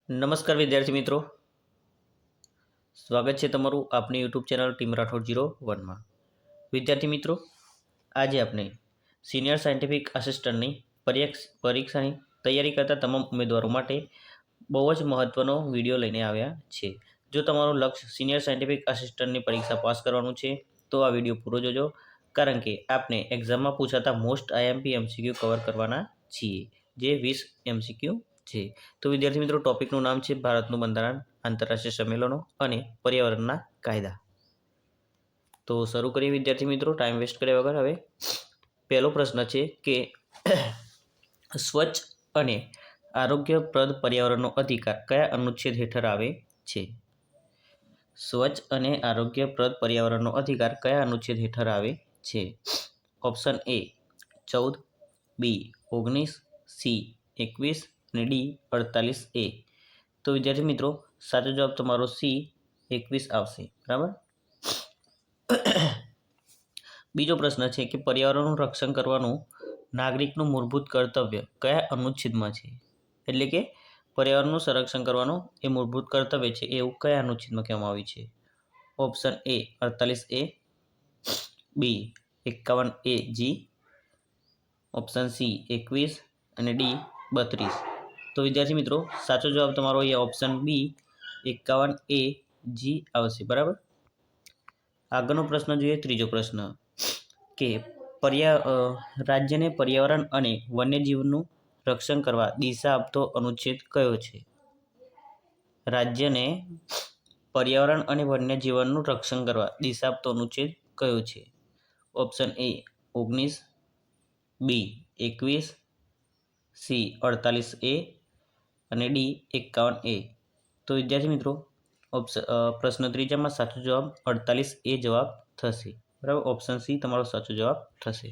નમસ્કાર વિદ્યાર્થી મિત્રો, સ્વાગત છે તમારું આપની યુટ્યુબ ચેનલ ટીમ રાઠોડ 01માં. વિદ્યાર્થી મિત્રો, આજે આપણે સિનિયર સાયન્ટિફિક આસિસ્ટન્ટની પરીક્ષાની તૈયારી કરતા તમામ ઉમેદવારો માટે બહુ જ મહત્ત્વનો વિડીયો લઈને આવ્યા છે. જો તમારું લક્ષ્ય સિનિયર સાયન્ટિફિક આસિસ્ટન્ટની પરીક્ષા પાસ કરવાનું છે તો આ વિડીયો પૂરો જોજો, કારણ કે આપણે એક્ઝામમાં પૂછાતા મોસ્ટ આઈએમપી એમસીક્યુ કવર કરવાના છીએ, જે 20 એમસીક્યુ છે. તો વિદ્યાર્થી મિત્રો, ટોપિકનું નામ છે ભારતનું બંધારણ, આંતરરાષ્ટ્રીય સંમેલનો અને પર્યાવરણના કાયદા. તો શરૂ કરીએ વિદ્યાર્થી મિત્રો, ટાઈમ વેસ્ટ કર્યા વગર. હવે પહેલો પ્રશ્ન છે કે સ્વચ્છ અને આરોગ્યપ્રદ પર્યાવરણનો અધિકાર કયા અનુચ્છેદ હેઠળ આવે છે? સ્વચ્છ અને આરોગ્યપ્રદ પર્યાવરણનો અધિકાર કયા અનુચ્છેદ હેઠળ આવે છે? ઓપ્શન એ 14, બી 19, સી 21 અને ડી 48A. તો વિદ્યાર્થી મિત્રો, સાચો જવાબ તમારો સી 21 આવશે. બરાબર. બીજો પ્રશ્ન છે કે પર્યાવરણનું રક્ષણ કરવાનું નાગરિકનું મૂળભૂત કર્તવ્ય કયા અનુચ્છેદમાં છે? એટલે કે પર્યાવરણનું સંરક્ષણ કરવાનું એ મૂળભૂત કર્તવ્ય છે, એવું કયા અનુચ્છેદમાં કહેવામાં આવ્યું છે? Option A 48A, B 51A જી, ઓપ્શન સી 21 અને ડી 32. તો વિદ્યાર્થી મિત્રો, સાચો જવાબ તમારો અહીંયા ઓપ્શન બી 51A જી આવશે. બરાબર. આગળનો પ્રશ્ન જોઈએ, ત્રીજો પ્રશ્ન કે રાજ્યને પર્યાવરણ અને વન્યજીવનું રક્ષણ કરવા દિશા આપતો અનુચ્છેદ કયો છે? રાજ્યને પર્યાવરણ અને વન્યજીવનનું રક્ષણ કરવા દિશા આપતો અનુચ્છેદ કયો છે? ઓપ્શન એ 19, બી 21, સી 48A અને ડી 51A. તો વિદ્યાર્થી મિત્રો, પ્રશ્ન ત્રીજામાં સાચો જવાબ 48A જવાબ થશે. બરાબર. ઓપ્શન સી તમારો સાચો જવાબ થશે.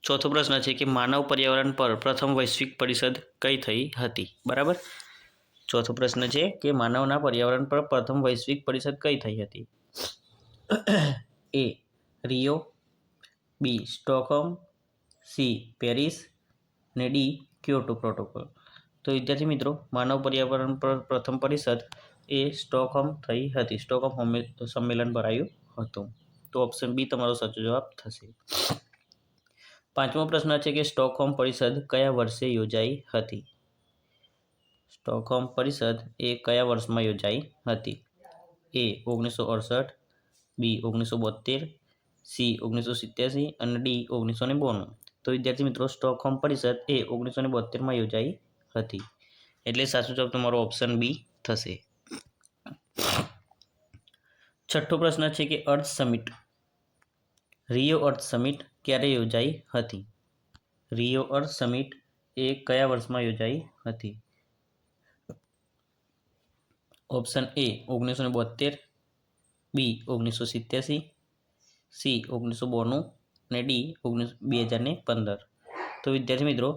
ચોથો પ્રશ્ન છે કે માનવ પર્યાવરણ પર પ્રથમ વૈશ્વિક પરિષદ કઈ થઈ હતી? બરાબર. ચોથો પ્રશ્ન છે કે માનવના પર્યાવરણ પર પ્રથમ વૈશ્વિક પરિષદ કઈ થઈ હતી? એ રિયો, બી સ્ટોકહોમ, સી પેરિસ અને ડી ક્યોટો પ્રોટોકોલ. તો વિદ્યાર્થી મિત્રો, માનવ પર્યાવરણ પર પ્રથમ પરિષદ એ સ્ટોકહોમ થઈ હતી. સ્ટોકહોમ સંમેલન ભરાયું હતું. તો ઓપ્શન બી તમારો સાચો જવાબ થશે. પાંચમો પ્રશ્ન છે કે સ્ટોકહોમ પરિષદ કયા વર્ષે યોજાઈ હતી? સ્ટોકહોમ પરિષદ એ કયા વર્ષમાં યોજાઈ હતી? એ 1968, બી 1972, સી 1987 અને ડી 1992. તો વિદ્યાર્થી મિત્રો, સ્ટોકહોમ પરિષદ એ 1972માં યોજાઈ હતી. એટલે સાચો જવાબ તમારો ઓપ્શન બી થશે. છઠ્ઠો પ્રશ્ન છે કે અર્થ સમિટ, રિયો અર્થ સમિટ ક્યારે યોજાઈ હતી? રિયો અર્થ સમિટ એ કયા વર્ષમાં યોજાઈ હતી? ઓપ્શન એ 1972, બી 1987, સી 1992 અને ડી 2015. તો વિદ્યાર્થી મિત્રો,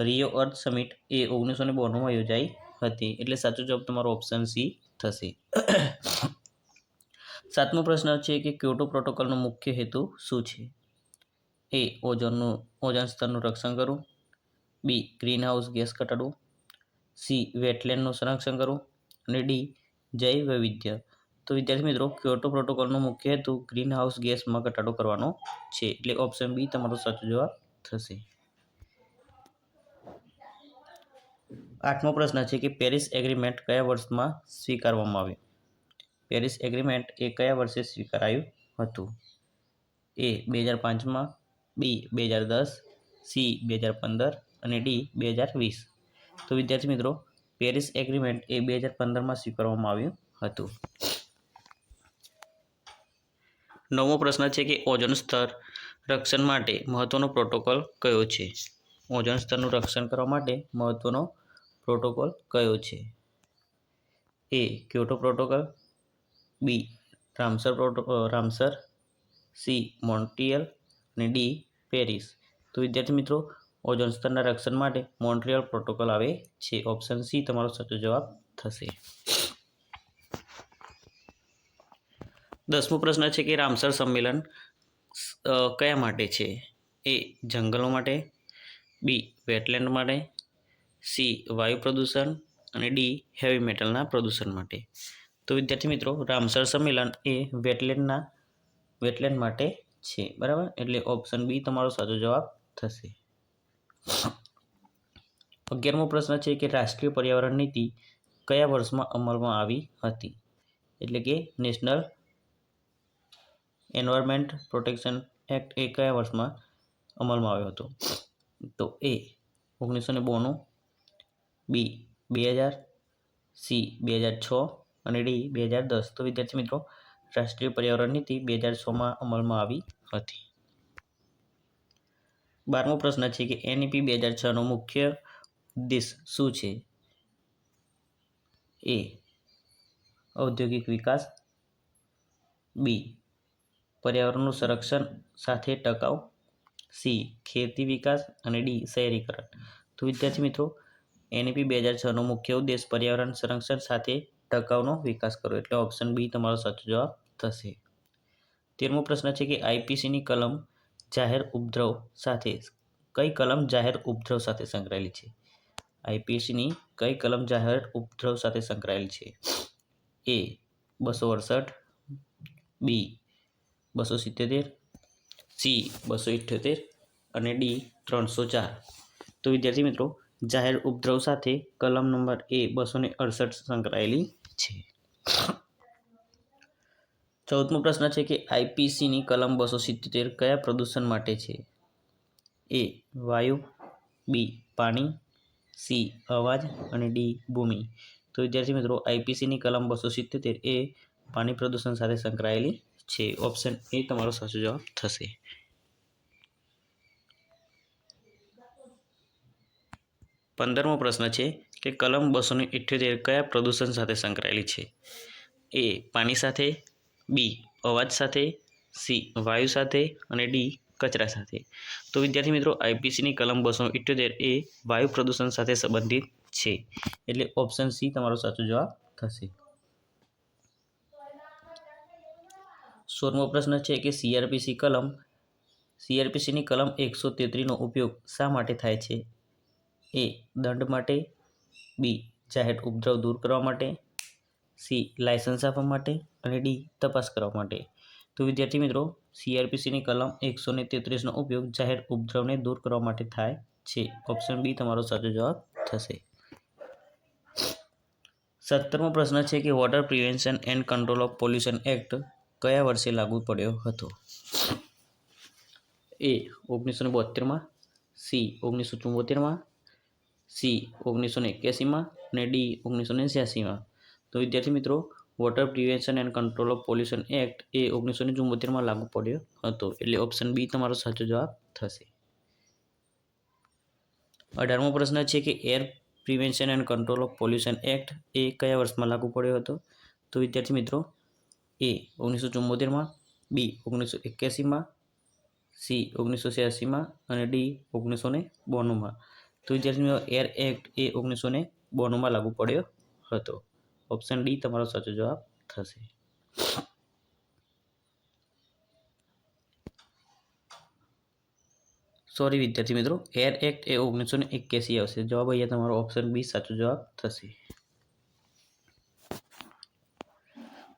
રિયો અર્થ સમિટ એ 1992માં યોજાઈ હતી. એટલે સાચો જવાબ તમારો ઓપ્શન સી થશે. સાતમો પ્રશ્ન છે કે ક્યોટો પ્રોટોકોલનો મુખ્ય હેતુ શું છે? એ ઓઝોન સ્તરનું રક્ષણ કરવું, બી ગ્રીનહાઉસ ગેસ ઘટાડવું, સી વેટલેન્ડનું સંરક્ષણ કરવું અને ડી જૈવ વૈવિધ્ય. તો વિદ્યાર્થી મિત્રો, ક્યોટો પ્રોટોકોલનો મુખ્ય હેતુ ગ્રીનહાઉસ ગેસમાં ઘટાડો કરવાનો છે. એટલે ઓપ્શન બી તમારો સાચો જવાબ થશે. આઠમો પ્રશ્ન છે કે પેરિસ એગ્રીમેન્ટ કયા વર્ષમાં સ્વીકારવામાં આવ્યું? પેરિસ એગ્રીમેન્ટ એ કયા વર્ષે સ્વીકારાયું હતું? એ 2005માં, બી 2010, સી 2015 અને ડી 2020. તો વિદ્યાર્થી મિત્રો, પેરિસ એગ્રીમેન્ટ એ 2015માં સ્વીકારવામાં આવ્યું હતું. નવમો પ્રશ્ન છે કે ઓઝોન સ્તર રક્ષણ માટે મહત્વનો પ્રોટોકોલ કયો છે? ઓઝોન સ્તરનું રક્ષણ કરવા માટે મહત્વનો પ્રોટોકોલ કયો છે? એ ક્યોટો પ્રોટોકોલ, બી રામસર, સી મોન્ટ્રીયલ અને ડી પેરિસ. તો વિદ્યાર્થી મિત્રો, ઓઝોન સ્તરના રક્ષણ માટે મોન્ટ્રીયલ પ્રોટોકોલ આવે છે. ઓપ્શન સી તમારો સાચો જવાબ થશે. 10મો પ્રશ્ન છે કે રામસર સંમેલન કયા માટે છે? એ જંગલો માટે, બી વેટલેન્ડ માટે, સી વાયુ પ્રદૂષણ અને ડી હેવી મેટલના પ્રદૂષણ માટે. તો વિદ્યાર્થી મિત્રો, રામસર સંમેલન એ વેટલેન્ડ માટે છે. બરાબર, એટલે ઓપ્શન બી તમારો સાચો જવાબ થશે. 11મો પ્રશ્ન છે કે રાષ્ટ્રીય પર્યાવરણ નીતિ કયા વર્ષમાં અમલમાં આવી હતી? એટલે કે નેશનલ એન્વાયરમેન્ટ પ્રોટેક્શન એક્ટ એ કયા વર્ષમાં અમલમાં આવ્યો હતો? તો એ 1992, બી 2000, સી 2006 અને ડી 2010. તો વિદ્યાર્થી મિત્રો, રાષ્ટ્રીય પર્યાવરણ નીતિ 2006માં અમલમાં આવી હતી. 12મો પ્રશ્ન છે કે એનઈપી 2006નો મુખ્ય ઉદ્દેશ શું છે? એ ઔદ્યોગિક વિકાસ, બી પર્યાવરણનું સંરક્ષણ સાથે ટકાઉ, સી ખેતી વિકાસ અને ડી શહેરીકરણ. તો વિદ્યાર્થી મિત્રો, એનઈપી 2006નો મુખ્ય ઉદ્દેશ પર્યાવરણ સંરક્ષણ સાથે ટકાઉનો વિકાસ કરવો, એટલે ઓપ્શન બી તમારો સાચો જવાબ થશે. 13મો પ્રશ્ન છે કે આઈપીસીની કલમ જાહેર ઉપદ્રવ સાથે સંકળાયેલી છે? આઈપીસીની કઈ કલમ જાહેર ઉપદ્રવ સાથે સંકળાયેલી છે? એ 268, બી 277, સી 278 અને ડી 304. તો વિદ્યાર્થી મિત્રો, જાહેર ઉપદ્રવ સાથે કલમ નંબર એ 268 સંકળાયેલી છે. 14મો પ્રશ્ન છે કે આઈપીસીની કલમ 277 કયા પ્રદૂષણ માટે છે? એ વાયુ, બી પાણી, સી અવાજ અને ડી ભૂમિ. તો વિદ્યાર્થી મિત્રો, આઈપીસીની કલમ 277 એ પાણી પ્રદૂષણ સાથે સંકળાયેલી છે. ઓપ્શન એ તમારો સાચો જવાબ થશે. 15મો પ્રશ્ન છે કે કલમ 278 કયા પ્રદૂષણ સાથે સંકળાયેલી છે? એ પાણી સાથે, બી અવાજ સાથે, સી વાયુ સાથે અને ડી કચરા સાથે. તો વિદ્યાર્થી મિત્રો, આઈપીસીની કલમ 278 એ વાયુ પ્રદૂષણ સાથે સંબંધિત છે, એટલે ઓપ્શન સી તમારો સાચો જવાબ થશે. 16મો પ્રશ્ન છે કે સીઆરપીસીની કલમ 133નો ઉપયોગ શા માટે થાય છે? એ દંડ માટે, બી જાહેર ઉપદ્રવ દૂર કરવા માટે, સી લાયસન્સ આપવા માટે અને ડી તપાસ કરવા માટે. તો વિદ્યાર્થી મિત્રો, સીઆરપીસીની કલમ 133નો ઉપયોગ જાહેર ઉપદ્રવને દૂર કરવા માટે થાય છે. ઓપ્શન બી તમારો સાચો જવાબ થશે. 17મો પ્રશ્ન છે કે water prevention and control of pollution act કયા વર્ષે લાગુ પડ્યો હતો? એ 1972માં, સી 1974માં, સી 1981માં અને ડી 1986માં. તો વિદ્યાર્થી મિત્રો, water prevention and control of pollution act એ 1974માં લાગુ પડ્યો હતો, એટલે ઓપ્શન બી તમારો સાચો જવાબ થશે. 18મો પ્રશ્ન છે કે air prevention and control of pollution act એ કયા વર્ષમાં લાગુ પડ્યો હતો? તો વિદ્યાર્થી મિત્રો, એ 1974માં, બી 1981માં, સી 1986માં અને ડી 1992માં. તો વિદ્યાર્થી મિત્રો, એર એક્ટ એ 1992માં લાગુ પડ્યો હતો. ઓપ્શન ડી તમારો સાચો જવાબ થશે. સોરી વિદ્યાર્થી મિત્રો, એર એક્ટ એ 1981 આવશે. જવાબ અહીંયા તમારો ઓપ્શન બી સાચો જવાબ થશે.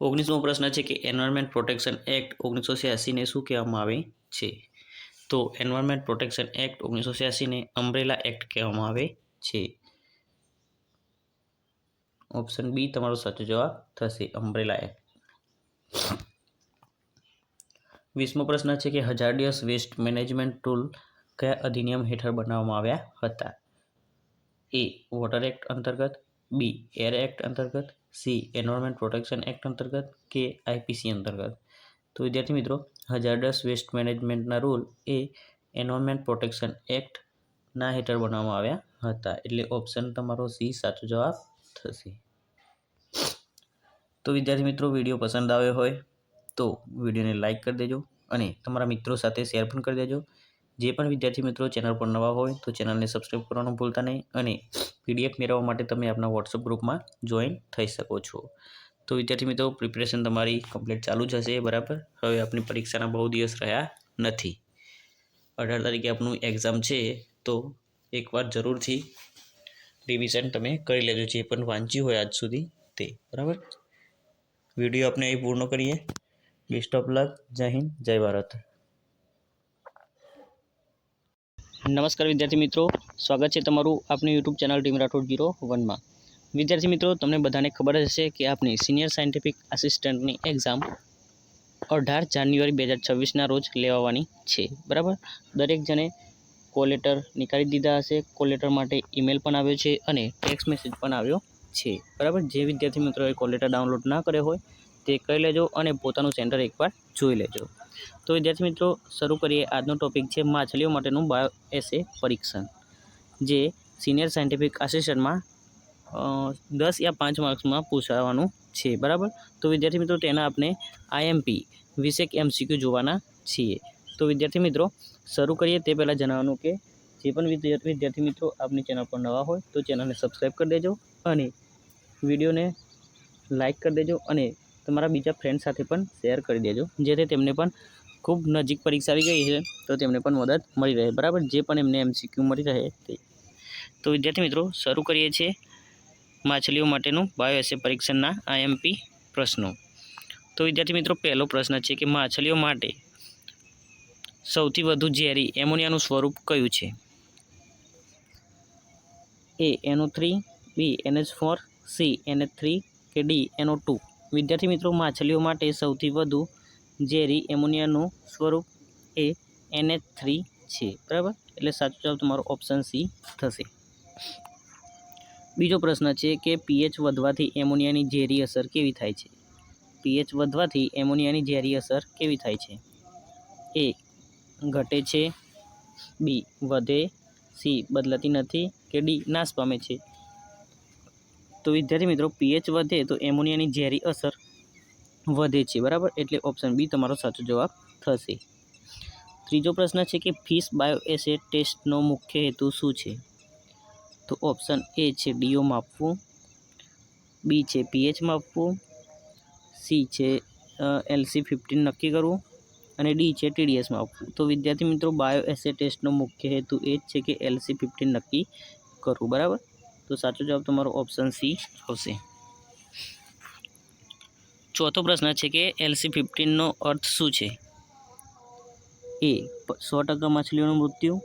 19મો પ્રશ્ન છે કે એન્વાયરમેન્ટ પ્રોટેક્શન એક્ટ 1986ને શું કહેવામાં આવે છે? તો એન્વાયરમેન્ટ પ્રોટેક્શન એક્ટ 1986ને અમ્બ્રેલા એક્ટ કહેવામાં આવે છે. ઓપ્શન બી તમારો સાચો જવાબ થશે, અમ્બ્રેલા એક્ટ. 20મો પ્રશ્ન છે કે હઝાર્ડિયસ વેસ્ટ મેનેજમેન્ટ રૂલ કયા અધિનિયમ હેઠળ બનાવવામાં આવ્યા હતા? એ વોટર એક્ટ અંતર્ગત, બી એર એક્ટ અંતર્ગત, સી એન્વાયરમેન્ટ પ્રોટેક્શન એક્ટ અંતર્ગત કે આઈપીસી અંતર્ગત. તો વિદ્યાર્થી મિત્રો, હઝાર્ડસ વેસ્ટ મેનેજમેન્ટના રૂલ એ એન્વાયરમેન્ટ પ્રોટેક્શન એક્ટના હેઠળ બનાવવામાં આવ્યા હતા, એટલે ઓપ્શન તમારો સી સાચો જવાબ થશે. તો વિદ્યાર્થી મિત્રો, વિડીયો પસંદ આવ્યો હોય તો વિડીયોને લાઇક કરી દેજો અને તમારા મિત્રો સાથે શેર પણ કરી દેજો. જે પણ વિદ્યાર્થી મિત્રો ચેનલ પર નવા હોય તો ચેનલને સબસ્ક્રાઈબ કરવાનું ભૂલતા નહીં અને પીડીએફ મેળવવા માટે તમે આપણા વોટ્સઅપ ગ્રુપમાં જોઈન થઈ શકો છો. તો વિદ્યાર્થી મિત્રો પ્રિપેરેશન તમારી કમ્પ્લીટ ચાલુ જ હશે બરાબર. હવે આપણી પરીક્ષાના બહુ દિવસ રહ્યા નથી. 18 તારીખે આપનું એક્ઝામ છે, તો એકવાર જરૂરથી રિવિઝન તમે કરી લેજો, જે પણ વાંચ્યું હોય આજ સુધી તે બરાબર. વિડીયો આપણે અહીં પૂર્ણ કરીએ. Best of luck. જય હિન્દ, જય ભારત. નમસ્કાર વિદ્યાર્થી મિત્રો, સ્વાગત છે તમારું આપણી યુટ્યુબ ચેનલ ટીમ રાઠોડ 01માં. વિદ્યાર્થી મિત્રો, તમને બધાને ખબર જ હશે કે આપણી સિનિયર સાયન્ટિફિક આસિસ્ટન્ટની એક્ઝામ 18 જાન્યુઆરી 2026ના રોજ લેવાની છે બરાબર. દરેક જણે કોલ લેટર નીકાળી દીધા હશે. કોલ લેટર માટે ઈમેલ પણ આવ્યો છે અને ટેક્સ્ટ મેસેજ પણ આવ્યો છે બરાબર. જે વિદ્યાર્થી મિત્રોએ કોલ લેટર ડાઉનલોડ ના કર્યો હોય તે કરી લેજો અને પોતાનું સેન્ટર એકવાર જોઈ લેજો. તો વિદ્યાર્થી મિત્રો, શરૂ કરીએ. આજનો ટોપિક છે માછલીઓ માટેનું બાયો એસે પરીક્ષણ, જે સિનિયર સાયન્ટિફિક આસિસ્ટન્ટમાં 10 યા 5 માર્ક્સમાં પૂછાવાનું છે બરાબર. તો વિદ્યાર્થી મિત્રો, તેના આપણે આઈએમપી 20 MCQ જોવાના છીએ. તો વિદ્યાર્થી મિત્રો, શરૂ કરીએ તે પહેલાં જણાવવાનું કે જે પણ વિદ્યાર્થી મિત્રો આપણી ચેનલ પર નવા હોય તો ચેનલને સબસ્ક્રાઈબ કરી દેજો અને વિડીયોને લાઇક કરી દેજો અને તમારા બીજા ફ્રેન્ડ સાથે પણ શેર કરી દેજો, જેથી તેમને પણ ખૂબ નજીક પરીક્ષા આવી ગઈ છે તો તેમને પણ મદદ મળી રહે બરાબર, જે પણ એમને MCQ મળી રહે તે. તો વિદ્યાર્થી મિત્રો, શરૂ કરીએ છીએ માછલીઓ માટેનું બાયો એસે પરીક્ષણના આઈએમપી પ્રશ્નો. તો વિદ્યાર્થી મિત્રો, પહેલો પ્રશ્ન છે કે માછલીઓ માટે સૌથી વધુ ઝેરી એમોનિયાનું સ્વરૂપ કયું છે? A NO3, B NH4, C NH3 કે D NO2? વિદ્યાર્થી મિત્રો, માછલીઓ માટે સૌથી વધુ ઝેરી એમોનિયાનું સ્વરૂપ એ NH3 છે બરાબર. એટલે સાચો જવાબ તમારો ઓપ્શન સી થશે. બીજો પ્રશ્ન છે કે pH વધવાથી એમોનિયાની ઝેરી અસર કેવી થાય છે? pH વધવાથી એમોનિયાની ઝેરી અસર કેવી થાય છે? A ઘટે છે, B વધે, C બદલાતી નથી કે D નાશ પામે છે? તો વિદ્યાર્થી મિત્રો, pH વધે તો એમોનિયાની ઝેરી અસર વધે છે બરાબર, એટલે ઓપ્શન બી તમારો સાચો જવાબ થશે. ત્રીજો પ્રશ્ન છે કે ફિશ બાયો એસે ટેસ્ટનો મુખ્ય હેતુ શું છે? તો ઓપ્શન એ છે DO માપવું, બી છે pH માપવું, સી છે LC15 નક્કી કરવું અને ડી છે TDS માપવું. તો વિદ્યાર્થી મિત્રો, બાયો એસે ટેસ્ટનો મુખ્ય હેતુ એ જ છે કે LC15 નક્કી કરવું બરાબર. તો સાચો જવાબ તમારો ઓપ્શન સી આવશે. ચોથો પ્રશ્ન છે કે LC15નો અર્થ શું છે? એ 100% માછલીઓનું મૃત્યુ,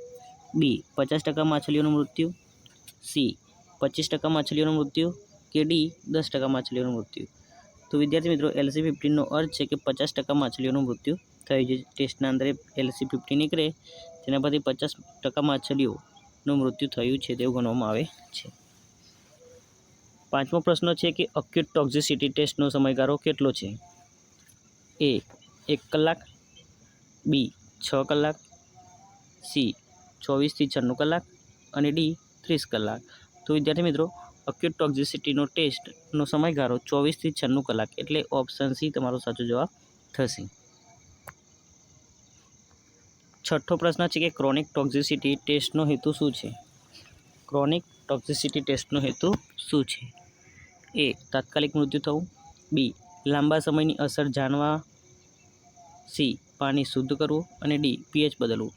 બી 50% માછલીઓનું મૃત્યુ, સી 25% માછલીઓનું મૃત્યુ કે ડી 10% માછલીઓનું મૃત્યુ? તો વિદ્યાર્થી મિત્રો, LC15નો અર્થ છે કે 50% માછલીઓનું મૃત્યુ થયું છે. ટેસ્ટના અંદર LC15 નીકળે તેના પરથી 50% માછલીઓનું મૃત્યુ થયું છે તેવું ગણવામાં આવે છે. પાંચમો પ્રશ્ન છે કે અક્યુટ ટોક્સિસિટી ટેસ્ટનો સમયગાળો કેટલો છે? એ 1 કલાક, બી 6 કલાક, સી 24 થી 96 કલાક અને ડી 30 કલાક? તો વિદ્યાર્થી મિત્રો, અક્યુટ ટોક્સિસિટીનો ટેસ્ટનો સમયગાળો 24 થી 96 કલાક, એટલે ઓપ્શન સી તમારો સાચો જવાબ થશે. છઠ્ઠો પ્રશ્ન છે કે ક્રોનિક ટોક્સિસિટી ટેસ્ટનો હેતુ શું છે? ક્રોનિક ટોક્સિસિટી ટેસ્ટનો હેતુ શું છે? એ તાત્કાલિક મૃત્યુ થવું, બી લાંબા સમયની અસર જાણવા, સી પાણી શુદ્ધ કરવું અને ડી pH બદલવું?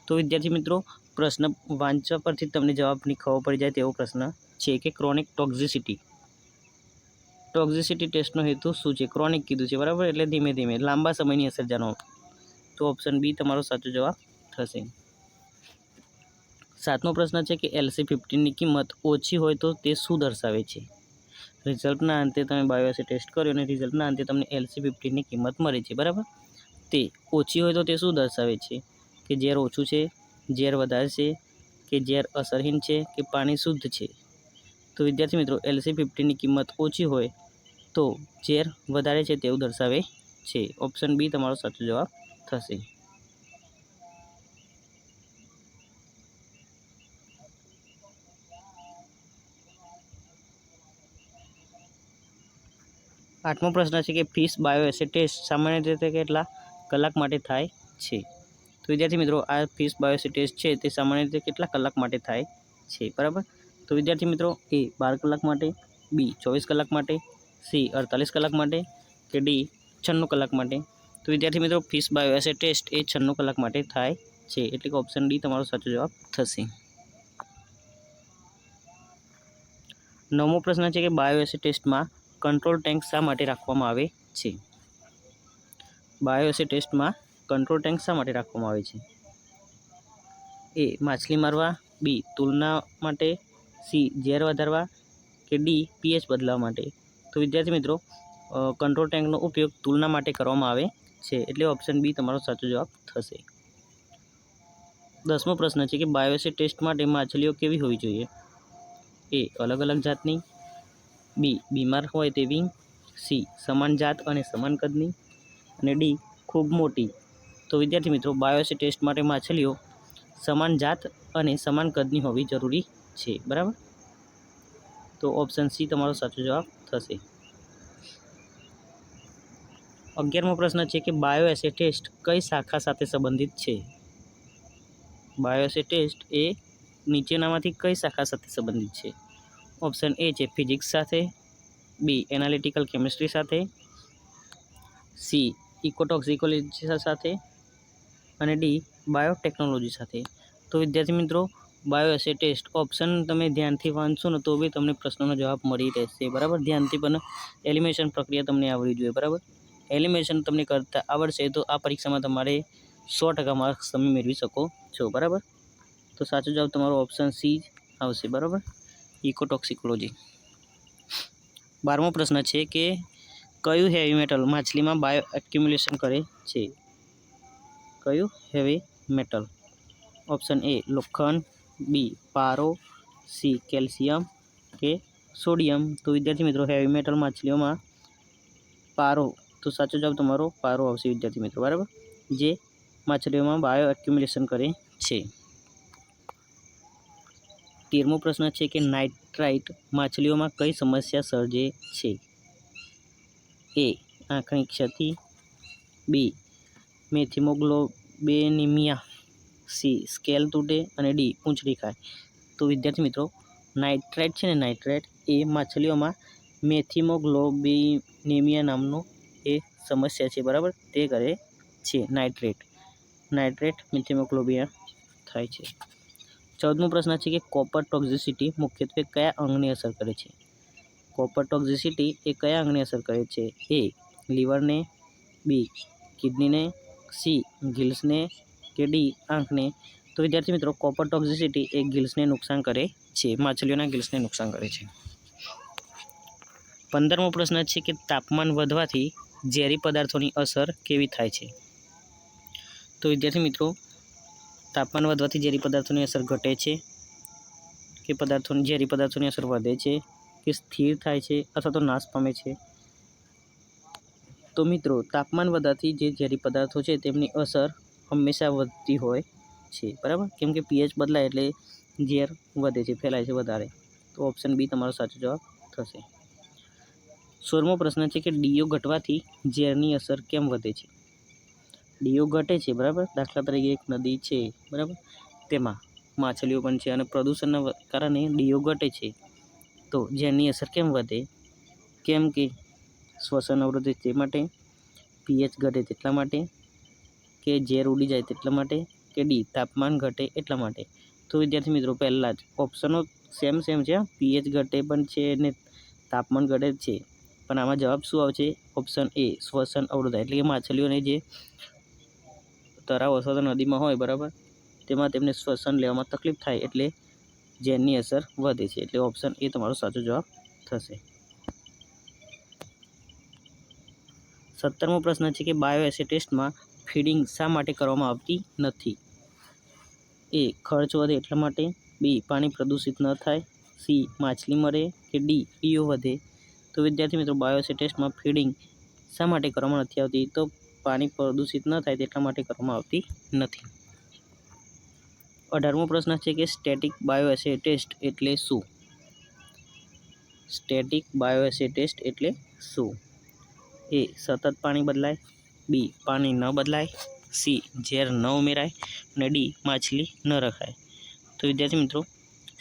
તો વિદ્યાર્થી મિત્રો, પ્રશ્ન વાંચવા પરથી તમને જવાબની ખબર પડી જાય તેવો પ્રશ્ન છે કે ક્રોનિક ટોક્સિસિટી ટેસ્ટનો હેતુ શું છે? ક્રોનિક કીધું છે બરાબર, એટલે ધીમે ધીમે લાંબા સમયની અસર જાણવા. તો ઓપ્શન બી તમારો સાચો જવાબ થશે. સાતમો પ્રશ્ન છે કે LC15ની કિંમત ઓછી હોય તો તે શું દર્શાવે છે? રિઝલ્ટના અંતે તમે બાયો એસે ટેસ્ટ કર્યો અને રિઝલ્ટના અંતે તમને LC15ની કિંમત મળે છે બરાબર. તે ઓછી હોય તો તે શું દર્શાવે છે? કે ઝેર ઓછું છે, ઝેર વધારે છે કે ઝેર અસરહીન છે કે પાણી શુદ્ધ છે? તો વિદ્યાર્થી મિત્રો, LC15ની કિંમત ઓછી હોય તો ઝેર વધારે છે તેવું દર્શાવે છે. ઓપ્શન બી તમારો સાચો જવાબ થશે. આઠમો પ્રશ્ન છે કે ફિશ બાયો એસે ટેસ્ટ સામાન્ય રીતે કેટલા કલાક માટે થાય છે? તો વિદ્યાર્થી મિત્રો, આ ફિશ બાયો એસે ટેસ્ટ છે તે સામાન્ય રીતે કેટલા કલાક માટે થાય છે બરાબર. તો વિદ્યાર્થી મિત્રો, એ 12 કલાક માટે, બી 24 કલાક માટે, સી 48 કલાક માટે કે ડી 96 કલાક માટે? તો વિદ્યાર્થી મિત્રો ફિશ બાયોએસી ટેસ્ટ એ 96 કલાક માટે થાય છે, એટલે કે ઓપ્શન ડી તમારો સાચો જવાબ થશે. 9મો પ્રશ્ન છે કે બાયોએસી ટેસ્ટમાં કંટ્રોલ ટેન્ક શા માટે રાખવામાં આવે છે? બાયોએસી ટેસ્ટમાં કંટ્રોલ ટેન્ક શા માટે રાખવામાં આવે છે? એ માછલી મારવા, બી તુલના માટે, સી ઝેર વધારવા કે ડી પીએચ બદલાવા માટે? તો વિદ્યાર્થી મિત્રો કંટ્રોલ ટેન્કનો ઉપયોગ તુલના માટે કરવામાં આવે છે, એટલે ઓપ્શન બી તમારો સાચો જવાબ થશે. 10મો પ્રશ્ન છે કે બાયોએસી ટેસ્ટ માટે માછલીઓ કેવી હોવી જોઈએ? એ અલગ અલગ જાતની, બી બીમાર હોય તેવી, સી સમાન જાત અને સમાન કદની અને ડી ખૂબ મોટી? તો વિદ્યાર્થી મિત્રો બાયોએસી ટેસ્ટ માટે માછલીઓ સમાન જાત અને સમાન કદની હોવી જરૂરી છે, બરાબર? તો ઓપ્શન સી તમારો સાચો જવાબ થશે. 11મો પ્રશ્ન છે કે બાયોએસી ટેસ્ટ કઈ શાખા સાથે સંબંધિત છે? બાયોએસી ટેસ્ટ એ નીચેનામાંથી કઈ શાખા સાથે સંબંધિત છે? ઓપ્શન એ છે ફિઝિક્સ સાથે, બી એનાલિટિકલ કેમિસ્ટ્રી સાથે, સી ઇકોટોક્સિકોલોજી સાથે અને ડી બાયોટેકનોલોજી સાથે? તો વિદ્યાર્થી મિત્રો બાયોએસી ટેસ્ટ ઓપ્શન તમે ધ્યાનથી વાંચશો ને તો બી તમને પ્રશ્નનો જવાબ મળી રહેશે, બરાબર? ધ્યાનથી પણ એલિમિનેશન પ્રક્રિયા તમને આવડવી જોઈએ, બરાબર? એલિમિનેશન તમને કરતાં આવડશે તો આ પરીક્ષામાં તમારે 100% માર્ક્સ તમે મેળવી શકો છો, બરાબર? તો સાચો જવાબ તમારો ઓપ્શન સી આવશે, બરાબર? ઇકોટોક્સિકોલોજી. 12મો પ્રશ્ન છે કે કયું હેવી મેટલ માછલીમાં બાયો એક્યુમ્યુલેશન કરે છે? કયું હેવી મેટલ? ઓપ્શન એ લોખંડ, બી પારો, સી કેલ્શિયમ કે સોડિયમ? તો વિદ્યાર્થી મિત્રો હેવી મેટલ માછલીઓમાં પારો, તો સાચો જવાબ તમારો પારો આવશે વિદ્યાર્થી મિત્રો, બરાબર? જે માછલીઓમાં બાયો એક્યુમ્યુલેશન કરે છે. 13મો પ્રશ્ન છે કે નાઇટ્રાઇટ માછલીઓમાં કઈ સમસ્યા સર્જે છે? એ આંખની ક્ષતિ, બી મેથિમોગ્લોબિનેમિયા, સી સ્કેલ તૂટે અને ડી પૂંછડી ખાય? તો વિદ્યાર્થી મિત્રો નાઇટ્રાઇટ છે ને, નાઇટ્રાઇટ એ માછલીઓમાં મેથિમોગ્લોબિનેમિયા નામનું એ સમસ્યા છે, બરાબર? તે કરે છે નાઇટ્રેટ મેથિમોગ્લોબિયા થાય છે. 14મો પ્રશ્ન છે કે કોપર ટોક્ઝિસિટી મુખ્યત્વે કયા અંગને અસર કરે છે? કોપર ટોક્ઝિસિટી એ કયા અંગને અસર કરે છે? એ લીવરને, બી કિડનીને, સી ગિલ્સને કે ડી આંખને? તો વિદ્યાર્થી મિત્રો કોપર ટોક્ઝિસિટી એ ગિલ્સને નુકસાન કરે છે, માછલીઓના ગિલ્સને નુકસાન કરે છે. 15મો પ્રશ્ન છે કે તાપમાન વધવાથી ઝેરી પદાર્થોની અસર કેવી થાય છે? તો વિદ્યાર્થી મિત્રો તાપમાન વધવાથી ઝેરી પદાર્થોની અસર ઘટે છે કે ઝેરી પદાર્થોની અસર વધે છે કે સ્થિર થાય છે અથવા તો નાશ પામે છે? તો મિત્રો તાપમાન વધવાથી જે ઝેરી પદાર્થો છે તેમની અસર હંમેશા વધતી હોય છે, બરાબર? કેમ કે પીએચ બદલાય એટલે ઝેર વધે છે, ફેલાય છે વધારે. તો ઓપ્શન બી તમારો સાચો જવાબ થશે. 16મો પ્રશ્ન છે કે ડીઓ ઘટવાથી ઝેરની અસર કેમ વધે છે? ડીઓ ઘટે છે, બરાબર? દાખલા તરીકે એક નદી છે, બરાબર? તેમાં માછલીઓ પણ છે અને પ્રદૂષણના કારણે ડીઓ ઘટે છે, તો ઝેરની અસર કેમ વધે? કેમ કે શ્વસન અવરોધે તે માટે, પીએચ ઘટે તેટલા માટે, કે ઝેર ઉડી જાય તેટલા માટે, કે ડી તાપમાન ઘટે એટલા માટે? તો વિદ્યાર્થી મિત્રો પહેલાં જ ઓપ્શનો સેમ છે, પીએચ ઘટે પણ છે અને તાપમાન ઘટે જ છે, પણ આમાં જવાબ શું આવશે? ઓપ્શન એ શ્વસન અવરોધ, એટલે કે માછલીઓને જે તળાવ અથવા તો નદીમાં હોય, બરાબર? તેમાં તેમને શ્વસન લેવામાં તકલીફ થાય એટલે ઝેરની અસર વધે છે, એટલે ઓપ્શન એ તમારો સાચો જવાબ થશે. 17મો પ્રશ્ન છે કે બાયોએસી ટેસ્ટમાં ફીડિંગ શા માટે કરવામાં આવતી નથી? એ ખર્ચ વધે એટલા માટે, બી પાણી પ્રદૂષિત ન થાય, સી માછલી મરે કે ડી ડીઓ વધે? તો વિદ્યાર્થી મિત્રો બાયોએસી ટેસ્ટમાં ફીડિંગ શા માટે કરવામાં નથી આવતી? તો પાણી પ્રદૂષિત ન થાય તેટલા માટે કરવામાં આવતી નથી. 18મો પ્રશ્ન છે કે સ્ટેટિક બાયોએસી ટેસ્ટ એટલે શું? સ્ટેટિક બાયોએસી ટેસ્ટ એટલે શું? એ સતત પાણી બદલાય, બી પાણી ન બદલાય, સી ઝેર ન ઉમેરાય અને ડી માછલી ન રખાય? તો વિદ્યાર્થી મિત્રો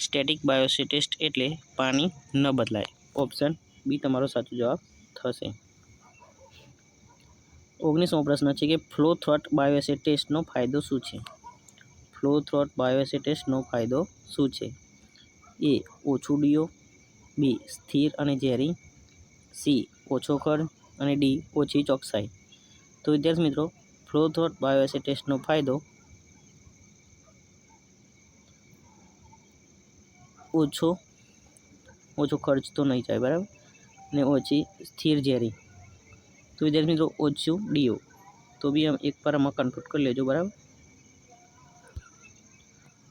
સ્ટેટિક બાયોએસી ટેસ્ટ એટલે પાણી ન બદલાય, ઓપ્શન બી તમારો સાચો જવાબ થશે. 19મો પ્રશ્ન છે કે ફ્લો થ્રોટ બાયોએસેડ ટેસ્ટનો ફાયદો શું છે? ફ્લો થ્રોટ બાયોએસેડ ટેસ્ટનો ફાયદો શું છે? એ ઓછું ડીઓ, બી સ્થિર અને ઝેરી, સી ઓછો ખર્ચ અને ડી ઓછી ચોકસાઈ. તો વિદ્યાર્થી મિત્રો, ફ્લો થ્રોટ બાયોએસેડ ટેસ્ટનો ફાયદો ઓછો ખર્ચ તો નહીં જાય, બરાબર, ને ઓછી સ્થિર ઝેરી. તો વિદ્યાર્થી મિત્રો, ઓછું ડીઓ, તો બી એક વાર આમાં કન્ફ્યુઝ કરી લેજો, બરાબર.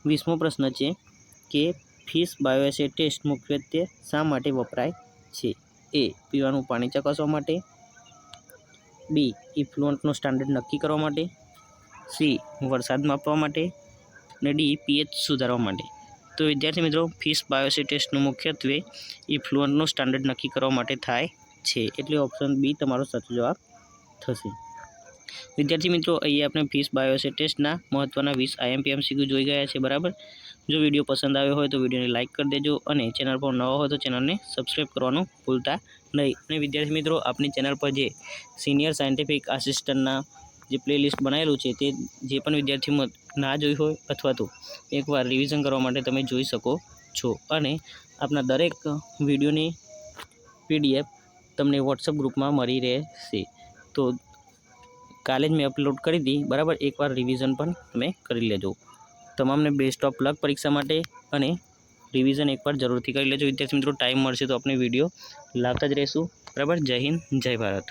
20મો પ્રશ્ન છે કે ફિશ બાયોએસેડ ટેસ્ટ મુખ્યત્વે શા માટે વપરાય છે? એ પીવાનું પાણી ચકાસવા માટે, બી ઇફ્લુઅન્ટનો સ્ટાન્ડર્ડ નક્કી કરવા માટે, સી વરસાદ માપવા માટે અને ડી પીએચ સુધારવા માટે. તો વિદ્યાર્થી મિત્રો, ફિશ બાયોએસેડ ટેસ્ટનું મુખ્યત્વે ઇફ્લુઅન્ટનો સ્ટાન્ડર્ડ નક્કી કરવા માટે થાય છે, એટલે ઓપ્શન બી તમારો સાચો જવાબ થશે. વિદ્યાર્થી મિત્રો, અહીંયા આપણે ફિશ બાયોએસેડ ટેસ્ટના મહત્ત્વના 20 IMP-MCQ જોઈ ગયા છે, બરાબર. જો વિડીયો પસંદ આવ્યો હોય તો વિડીયોને લાઇક કરી દેજો અને ચેનલ પર નવા હોય તો ચેનલને સબસ્ક્રાઈબ કરવાનું ભૂલતા નહીં. અને વિદ્યાર્થી મિત્રો, આપણી ચેનલ પર જે સિનિયર સાયન્ટિફિક આસિસ્ટન્ટના જે પ્લેલિસ્ટ બનાવેલું છે તે જે પણ વિદ્યાર્થીઓ ના જોઈ હોય અથવા તો એકવાર રિવિઝન કરવા માટે તમે જોઈ શકો છો. અને આપણા દરેક વિડીયોની PDF તમને વોટ્સઅપ ગ્રુપમાં મળી રહેશે. તો કાલે જ મેં અપલોડ કરી હતી, બરાબર. એકવાર રિવિઝન પણ તમે કરી લેજો. તમામને બેસ્ટ ઓફ લક પરીક્ષા માટે અને રિવિઝન એકવાર જરૂરથી કરી લેજો. વિદ્યાર્થી મિત્રો, ટાઈમ મળશે તો આપણે વિડીયો લાવતા જ રહીશું, બરાબર. જય હિન્દ, જય ભારત.